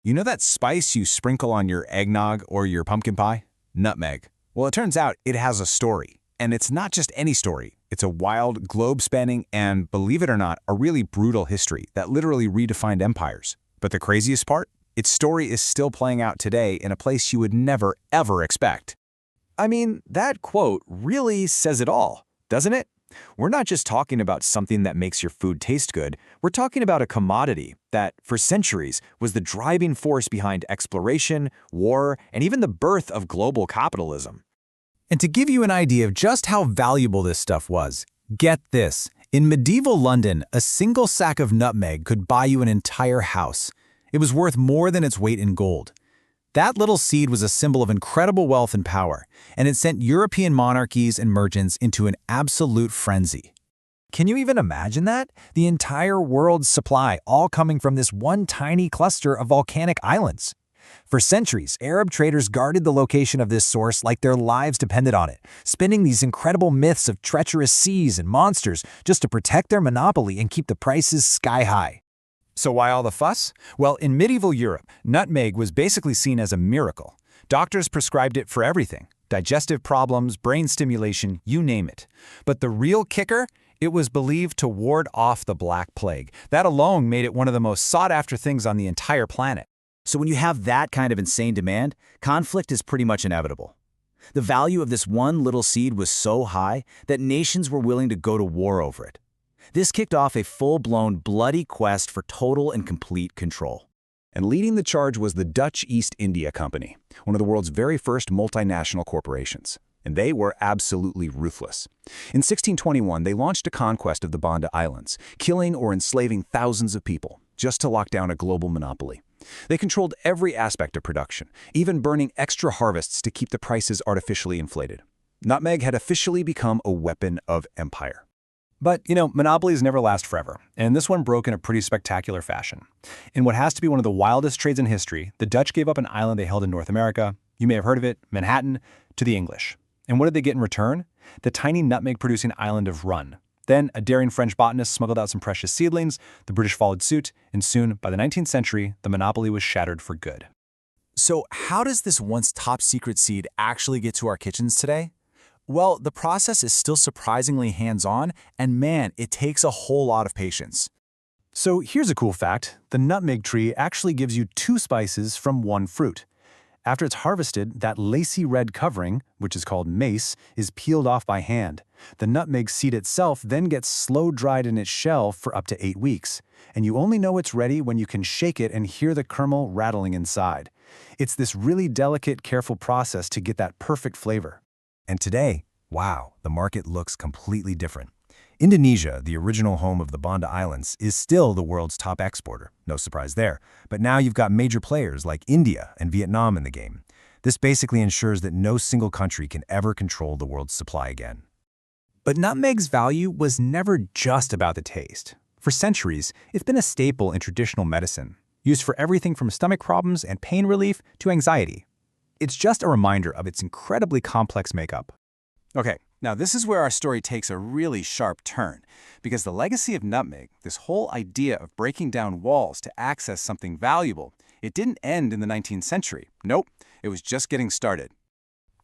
You know that spice you sprinkle on your eggnog or your pumpkin pie? Nutmeg. Well, it turns out it has a story. And it's not just any story. It's a wild, globe-spanning, and, believe it or not, a really brutal history that literally redefined empires. But the craziest part? Its story is still playing out today in a place you would never, ever expect. I mean, that quote really says it all, doesn't it? We're not just talking about something that makes your food taste good. We're talking about a commodity that, for centuries, was the driving force behind exploration, war, and even the birth of global capitalism. And to give you an idea of just how valuable this stuff was, get this. In medieval London, a single sack of nutmeg could buy you an entire house. It was worth more than its weight in gold. That little seed was a symbol of incredible wealth and power, and it sent European monarchies and merchants into an absolute frenzy. Can you even imagine that? The entire world's supply all coming from this one tiny cluster of volcanic islands. For centuries, Arab traders guarded the location of this source like their lives depended on it, spinning these incredible myths of treacherous seas and monsters just to protect their monopoly and keep the prices sky high. So why all the fuss? Well, in medieval Europe, nutmeg was basically seen as a miracle. Doctors prescribed it for everything: digestive problems, brain stimulation, you name it. But the real kicker? It was believed to ward off the Black Plague. That alone made it one of the most sought-after things on the entire planet. So when you have that kind of insane demand, conflict is pretty much inevitable. The value of this one little seed was so high that nations were willing to go to war over it. This kicked off a full-blown, bloody quest for total and complete control. And leading the charge was the Dutch East India Company, one of the world's very first multinational corporations. And they were absolutely ruthless. In 1621, they launched a conquest of the Banda Islands, killing or enslaving thousands of people, just to lock down a global monopoly. They controlled every aspect of production, even burning extra harvests to keep the prices artificially inflated. Nutmeg had officially become a weapon of empire. But, monopolies never last forever, and this one broke in a pretty spectacular fashion. In what has to be one of the wildest trades in history, the Dutch gave up an island they held in North America, you may have heard of it, Manhattan, to the English. And what did they get in return? The tiny nutmeg-producing island of Run. Then, a daring French botanist smuggled out some precious seedlings, the British followed suit, and soon, by the 19th century, the monopoly was shattered for good. So how does this once top-secret seed actually get to our kitchens today? Well, the process is still surprisingly hands-on, and man, it takes a whole lot of patience. So here's a cool fact. The nutmeg tree actually gives you 2 spices from 1 fruit. After it's harvested, that lacy red covering, which is called mace, is peeled off by hand. The nutmeg seed itself then gets slow-dried in its shell for up to 8 weeks. And you only know it's ready when you can shake it and hear the kernel rattling inside. It's this really delicate, careful process to get that perfect flavor. And today, wow, the market looks completely different. Indonesia, the original home of the Banda Islands, is still the world's top exporter. No surprise there. But now you've got major players like India and Vietnam in the game. This basically ensures that no single country can ever control the world's supply again. But nutmeg's value was never just about the taste. For centuries, it's been a staple in traditional medicine, used for everything from stomach problems and pain relief to anxiety. It's just a reminder of its incredibly complex makeup. Okay, now this is where our story takes a really sharp turn, because the legacy of nutmeg, this whole idea of breaking down walls to access something valuable, it didn't end in the 19th century. Nope, it was just getting started.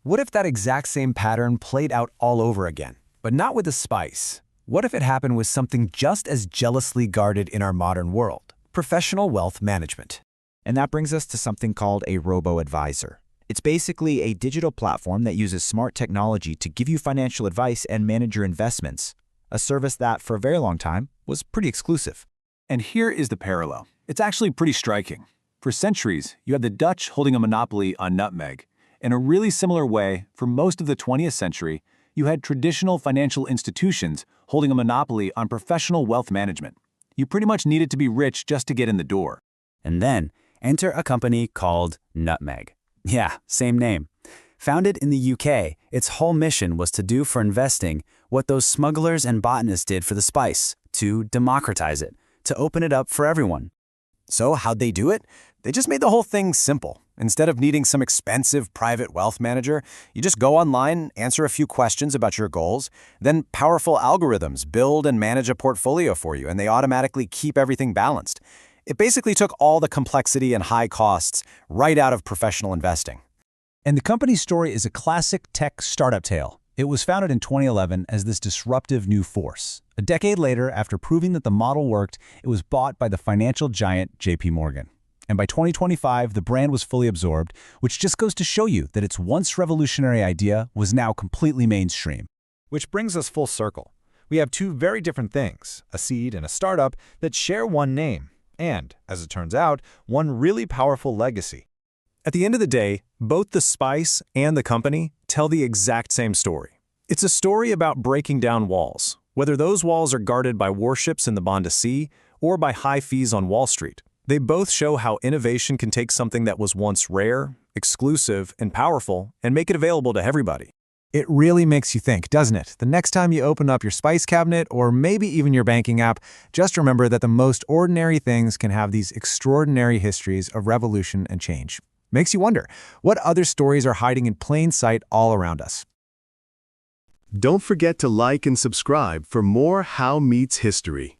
What if that exact same pattern played out all over again, but not with the spice? What if it happened with something just as jealously guarded in our modern world? Professional wealth management. And that brings us to something called a robo-advisor. It's basically a digital platform that uses smart technology to give you financial advice and manage your investments, a service that, for a very long time, was pretty exclusive. And here is the parallel. It's actually pretty striking. For centuries, you had the Dutch holding a monopoly on nutmeg. In a really similar way, for most of the 20th century, you had traditional financial institutions holding a monopoly on professional wealth management. You pretty much needed to be rich just to get in the door. And then, enter a company called Nutmeg. Yeah, same name. Founded in the UK, its whole mission was to do for investing what those smugglers and botanists did for the spice, to democratize it, to open it up for everyone. So how'd they do it? They just made the whole thing simple. Instead of needing some expensive private wealth manager, you just go online, answer a few questions about your goals, then powerful algorithms build and manage a portfolio for you, and they automatically keep everything balanced. It basically took all the complexity and high costs right out of professional investing. And the company's story is a classic tech startup tale. It was founded in 2011 as this disruptive new force. A decade later, after proving that the model worked, it was bought by the financial giant JP Morgan. And by 2025, the brand was fully absorbed, which just goes to show you that its once revolutionary idea was now completely mainstream. Which brings us full circle. We have two very different things, a seed and a startup, that share one name, and, as it turns out, one really powerful legacy. At the end of the day, both the spice and the company tell the exact same story. It's a story about breaking down walls, whether those walls are guarded by warships in the Banda Sea or by high fees on Wall Street. They both show how innovation can take something that was once rare, exclusive, and powerful and make it available to everybody. It really makes you think, doesn't it? The next time you open up your spice cabinet or maybe even your banking app, just remember that the most ordinary things can have these extraordinary histories of revolution and change. Makes you wonder, what other stories are hiding in plain sight all around us? Don't forget to like and subscribe for more How Meets History.